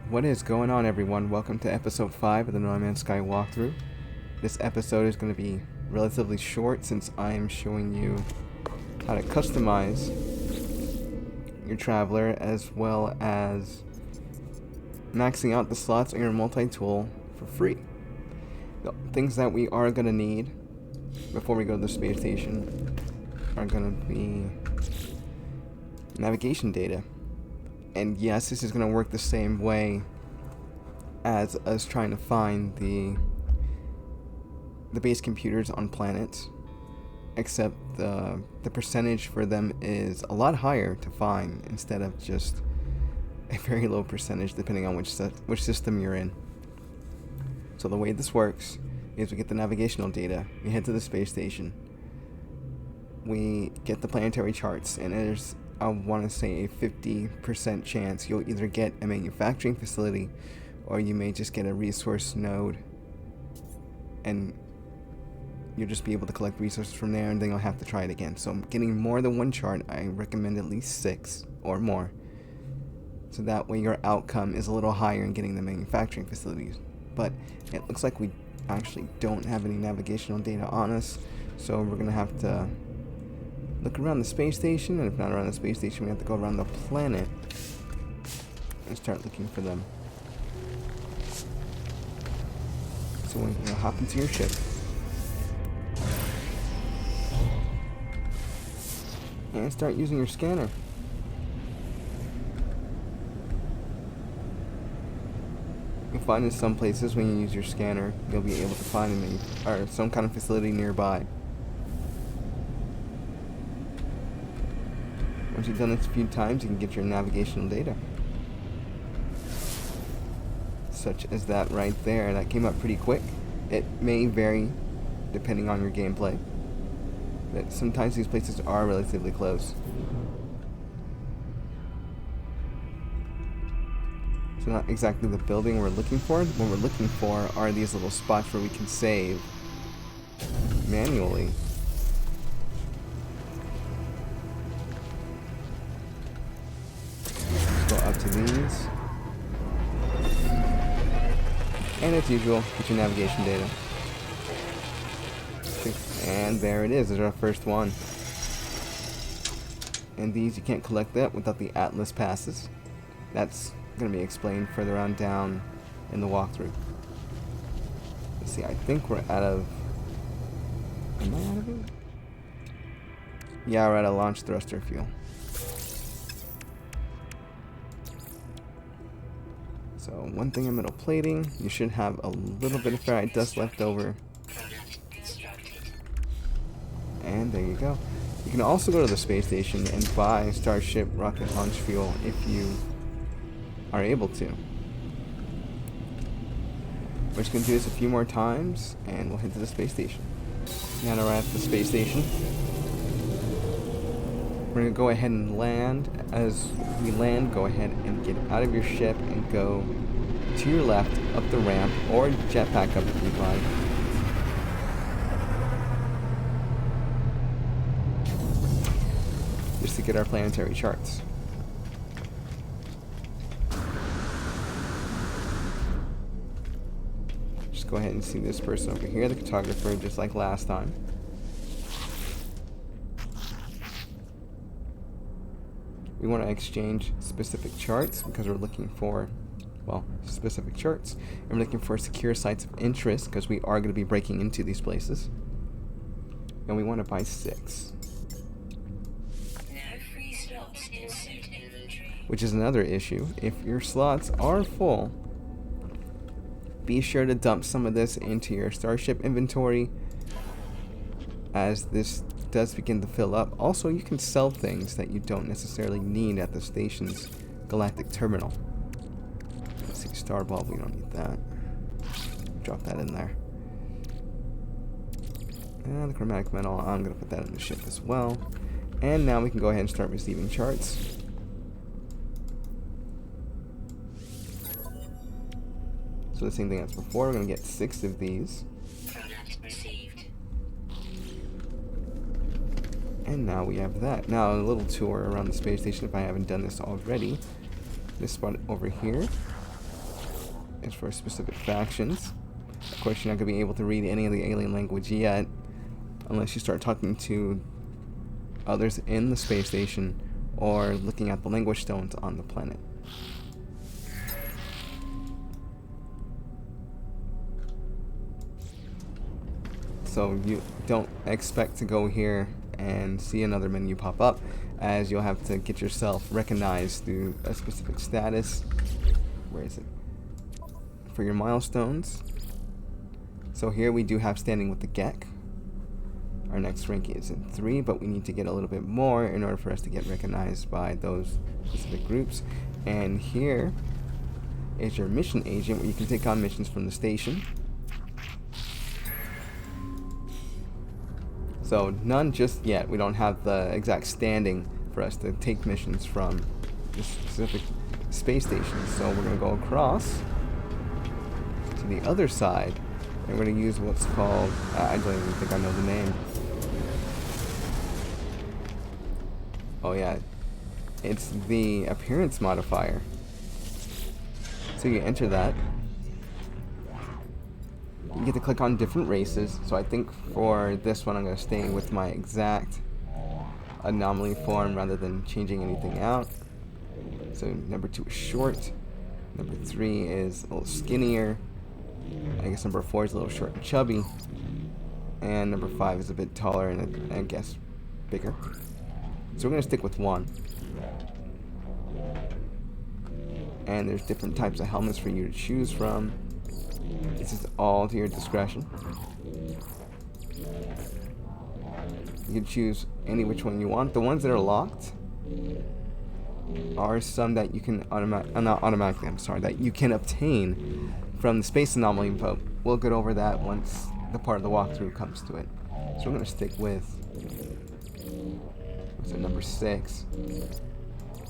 What is going on, everyone? Welcome to episode 5 of the No Man's Sky walkthrough. This episode is going to be relatively short since I am showing you how to customize your traveler as well as maxing out the slots on your multi-tool for free. The things that we are going to need before we go to the space station are going to be navigation data. And yes, this is going to work the same way as us trying to find the base computers on planets, except the percentage for them is a lot higher to find instead of just a very low percentage depending on which system you're in. So the way this works is we get the navigational data, we head to the space station, we get the planetary charts, and there's, I want to say, a 50% chance you'll either get a manufacturing facility or you may just get a resource node, and you'll just be able to collect resources from there, and then you'll have to try it again. So getting more than one chart, I recommend at least 6 or more, so that way your outcome is a little higher in getting the manufacturing facilities. But it looks like we actually don't have any navigational data on us, so we're gonna have to look around the space station, and if not around the space station, we have to go around the planet and start looking for them. So when you hop into your ship and start using your scanner. You'll find in some places when you use your scanner, you'll be able to find some kind of facility nearby. Once you've done this a few times, you can get your navigational data. Such as that right there. That came up pretty quick. It may vary depending on your gameplay, but sometimes these places are relatively close. So not exactly the building we're looking for. What we're looking for are these little spots where we can save manually. Up to these, and as usual, get your navigation data. And there it is. There's our first one. And these, you can't collect that without the Atlas passes. That's going to be explained further on down in the walkthrough. Let's see, I think we're out of... Am I out of it? Yeah, we're out of launch thruster fuel. So one thing in metal plating, you should have a little bit of ferrite dust left over. And there you go. You can also go to the space station and buy Starship rocket launch fuel if you are able to. We're just going to do this a few more times and we'll head to the space station. Now that we're at the space station, we're going to go ahead and land. As we land, go ahead and get out of your ship and go to your left up the ramp, or jetpack up if you'd like. Just to get our planetary charts. Just go ahead and see this person over here, the cartographer, just like last time. We want to exchange specific charts because we're looking for, well, specific charts. And we're looking for secure sites of interest because we are going to be breaking into these places. And we want to buy 6. Which is another issue. If your slots are full, be sure to dump some of this into your Starship inventory as this does begin to fill up. Also, you can sell things that you don't necessarily need at the station's galactic terminal. Let's see, star bulb, we don't need that. Drop that in there. And the chromatic metal, I'm going to put that in the ship as well. And now we can go ahead and start receiving charts. So the same thing as before, we're going to get 6 of these. And now we have that. Now a little tour around the space station if I haven't done this already. This spot over here is for specific factions. Of course, you're not going to be able to read any of the alien language yet, unless you start talking to others in the space station or looking at the language stones on the planet. So you don't expect to go here and see another menu pop up, as you'll have to get yourself recognized through a specific status. Where is it? For your milestones. So here we do have standing with the Gek. Our next rank is in 3, but we need to get a little bit more in order for us to get recognized by those specific groups. And here is your mission agent, where you can take on missions from the station. So none just yet. We don't have the exact standing for us to take missions from the specific space station. So we're going to go across to the other side, and we're going to use what's called, I don't even think I know the name. Oh yeah, it's the appearance modifier. So you enter that. You get to click on different races. So I think for this one I'm going to stay with my exact anomaly form rather than changing anything out. So number 2 is short. Number 3 is a little skinnier. I guess number 4 is a little short and chubby. And number 5 is a bit taller and I guess bigger. So we're going to stick with 1. And there's different types of helmets for you to choose from. This is all to your discretion. You can choose any which one you want. The ones that are locked are some that you can that you can obtain from the space anomaly info. We'll get over that once the part of the walkthrough comes to it. So we're going to stick with, what's it, number 6. You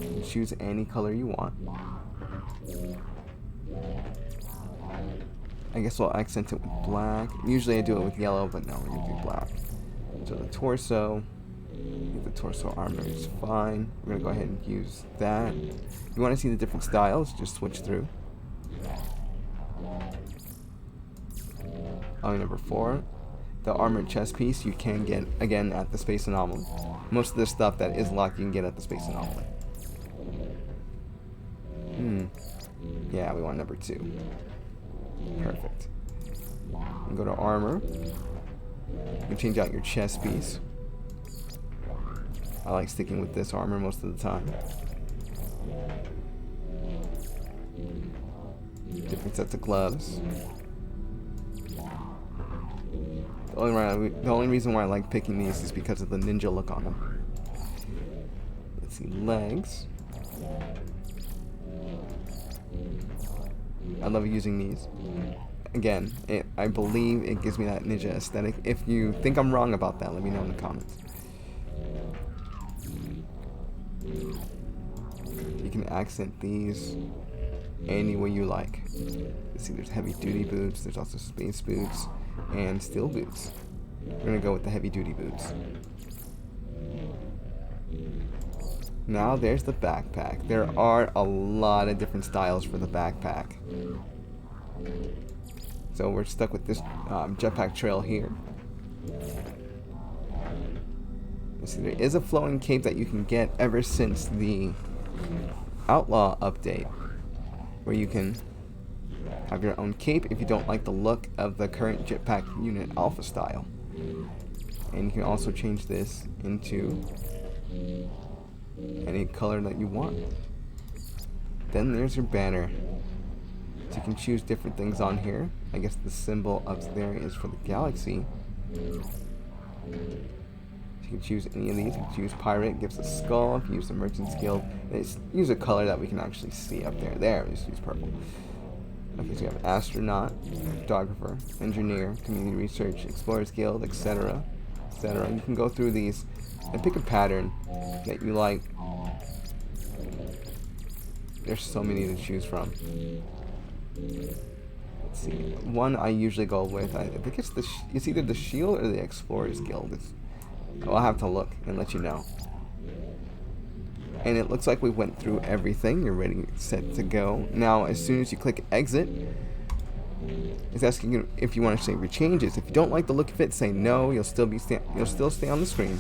can choose any color you want. I guess we'll accent it with black. Usually I do it with yellow, but no, we're going to do black. So the torso, the torso armor is fine. We're going to go ahead and use that. If you want to see the different styles, just switch through. Number 4, the armored chest piece you can get again at the space anomaly. Most of the stuff that is locked you can get at the space anomaly. Yeah, we want number 2. Perfect. And go to armor. You can change out your chest piece. I like sticking with this armor most of the time. Different sets of gloves. The only reason why I like picking these is because of the ninja look on them. Let's see, legs. I love using these. Again, I believe it gives me that ninja aesthetic. If you think I'm wrong about that, let me know in the comments. You can accent these any way you like. Let's see, there's heavy duty boots, there's also space boots, and steel boots. We're gonna go with the heavy duty boots. Now there's the backpack. There are a lot of different styles for the backpack. So we're stuck with this jetpack trail here. Let's see, there is a flowing cape that you can get ever since the Outlaw update, where you can have your own cape if you don't like the look of the current jetpack unit alpha style. And you can also change this into any color that you want. Then there's your banner. So you can choose different things on here. I guess the symbol up there is for the galaxy. So you can choose any of these. You can choose pirate, gives a skull. If you use the merchant's guild, use a color that we can actually see up there. There, just use purple. Okay, so you have astronaut, photographer, engineer, community research, explorers guild, etc., etc. You can go through these and pick a pattern that you like. There's so many to choose from. Let's see. One I usually go with, I think it's either the Shield or the Explorers Guild. I'll have to look and let you know. And it looks like we went through everything. You're ready, set to go. Now, as soon as you click exit, it's asking you if you want to save your changes. If you don't like the look of it, say no. You'll still stay on the screen.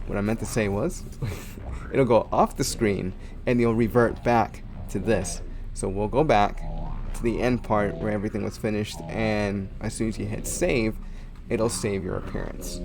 What I meant to say was, it'll go off the screen and you'll revert back to this. So we'll go back to the end part where everything was finished, and as soon as you hit save, it'll save your appearance.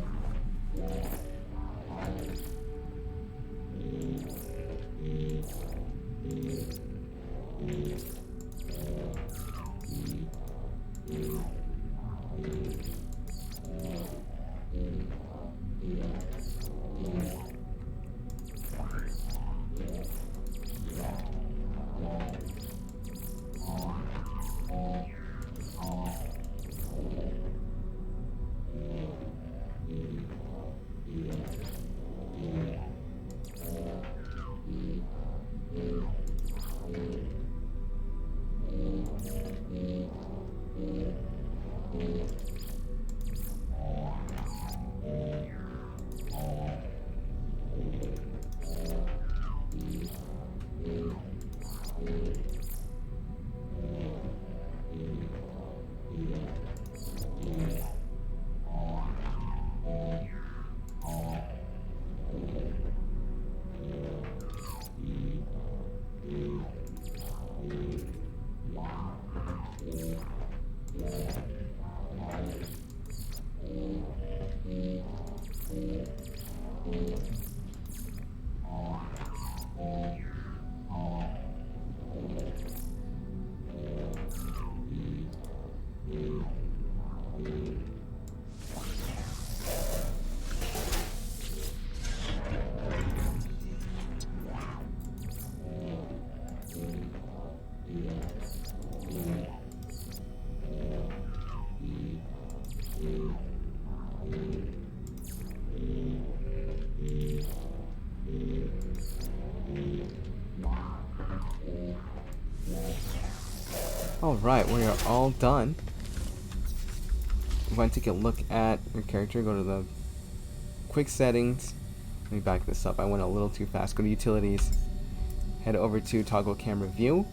Alright, we are all done. If I take a look at your character, go to the quick settings. Let me back this up. I went a little too fast. Go to utilities. Head over to toggle camera view.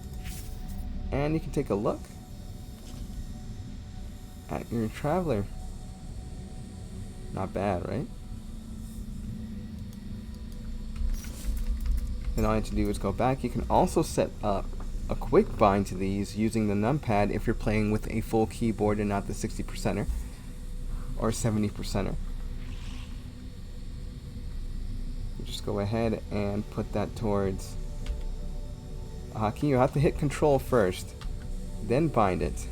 And you can take a look at your traveler. Not bad, right? Then all you have to do is go back. You can also set up a quick bind to these using the numpad if you're playing with a full keyboard and not the 60%er or 70%er. Just go ahead and put that towards a hotkey. You have to hit control first, then bind it.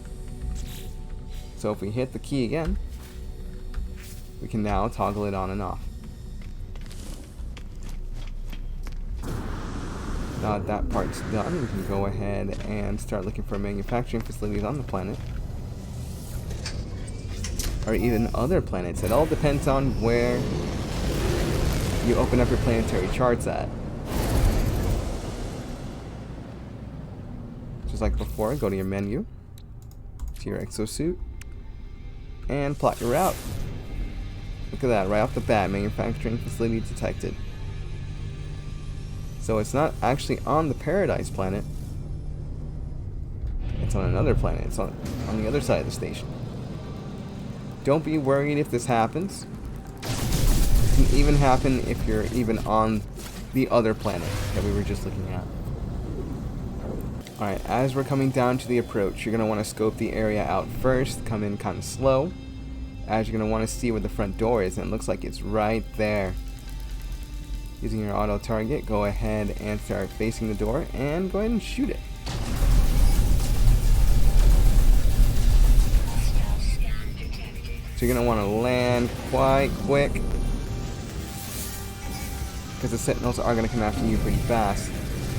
So if we hit the key again, we can now toggle it on and off. Now that that part's done, we can go ahead and start looking for manufacturing facilities on the planet. Or even other planets. It all depends on where you open up your planetary charts at. Just like before, go to your menu, to your exosuit, and plot your route. Look at that, right off the bat, manufacturing facility detected. So it's not actually on the Paradise planet. It's on another planet. It's on the other side of the station. Don't be worried if this happens. It can even happen if you're even on the other planet that we were just looking at. Alright, as we're coming down to the approach, you're going to want to scope the area out first. Come in kind of slow, as you're going to want to see where the front door is, and it looks like it's right there. Using your auto target, go ahead and start facing the door and go ahead and shoot it. So you're going to want to land quite quick, because the sentinels are going to come after you pretty fast.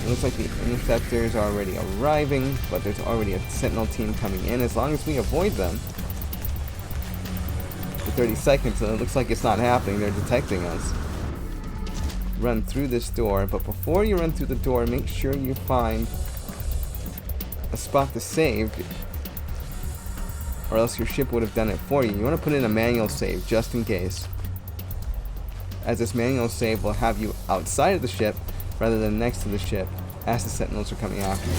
It looks like the interceptors are already arriving, but there's already a sentinel team coming in. As long as we avoid them for 30 seconds, so it looks like it's not happening. They're detecting us. Run through this door, but before you run through the door, make sure you find a spot to save, or else your ship would have done it for you. You want to put in a manual save just in case. as this manual save will have you outside of the ship rather than next to the ship as the sentinels are coming after you.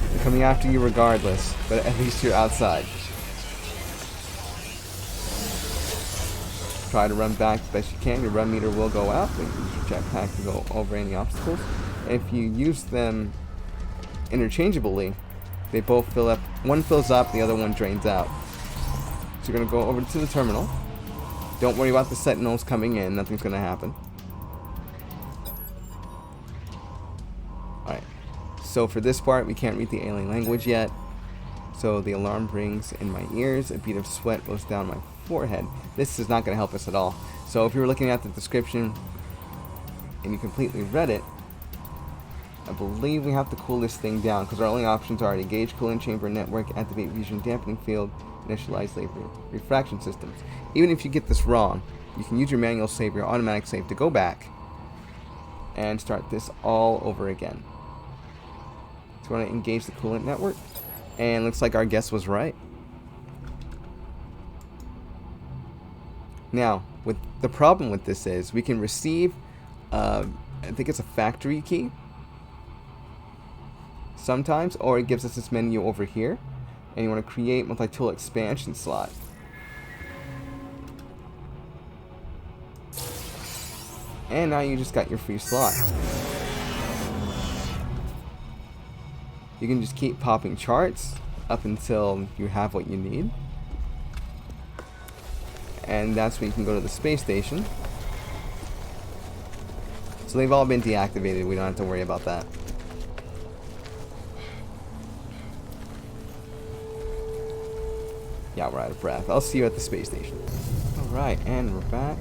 They're coming after you regardless, but at least you're outside. Try to run back the best you can. Your run meter will go out, but use your jetpack to go over any obstacles. If you use them interchangeably, they both fill up. One fills up, the other one drains out. So you're going to go over to the terminal. Don't worry about the sentinels coming in. Nothing's going to happen. Alright. So for this part, we can't read the alien language yet. So the alarm rings in my ears. A bead of sweat goes down my forehead. This is not going to help us at all. So if you were looking at the description and you completely read it, I believe we have to cool this thing down because our only options are to engage cooling chamber network, activate fusion dampening field, initialize labor refraction systems. Even if you get this wrong, you can use your manual save, your automatic save, to go back and start this all over again. So we're going to engage the coolant network, and looks like our guess was right. Now, with the problem with this is we can receive, I think it's a factory key sometimes, or it gives us this menu over here, and you want to create multi-tool expansion slot. And now you just got your free slot. You can just keep popping charts up until you have what you need. And that's when you can go to the space station. So they've all been deactivated. We don't have to worry about that. Yeah, we're out of breath. I'll see you at the space station. Alright, and we're back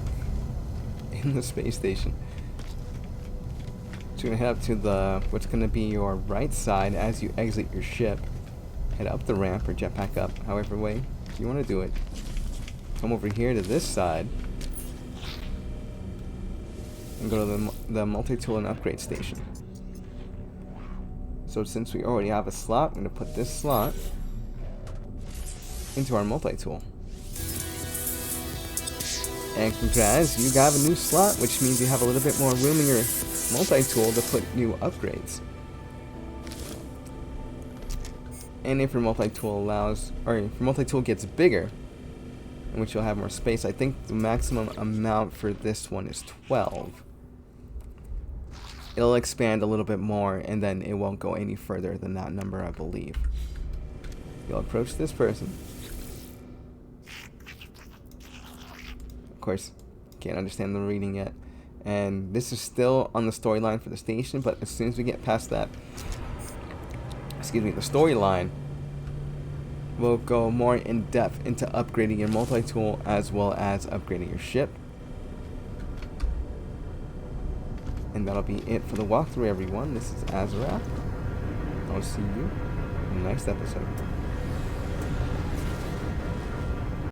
in the space station. So you're going to head up to the what's going to be your right side as you exit your ship. Head up the ramp or jetpack up, however way you want to do it. Come over here to this side and go to the multi-tool and upgrade station. So since we already have a slot, I'm going to put this slot into our multi-tool. And congrats, you have a new slot, which means you have a little bit more room in your multi-tool to put new upgrades. And if your multi-tool allows, or if your multi-tool gets bigger, in which you'll have more space, I think the maximum amount for this one is 12. It'll expand a little bit more, and then it won't go any further than that number, I believe. You'll approach this person. Of course, can't understand the reading yet. And this is still on the storyline for the station, but as soon as we get past that, the storyline, we'll go more in depth into upgrading your multi-tool as well as upgrading your ship. And that'll be it for the walkthrough, everyone. This is Azarath. I'll see you in the next episode.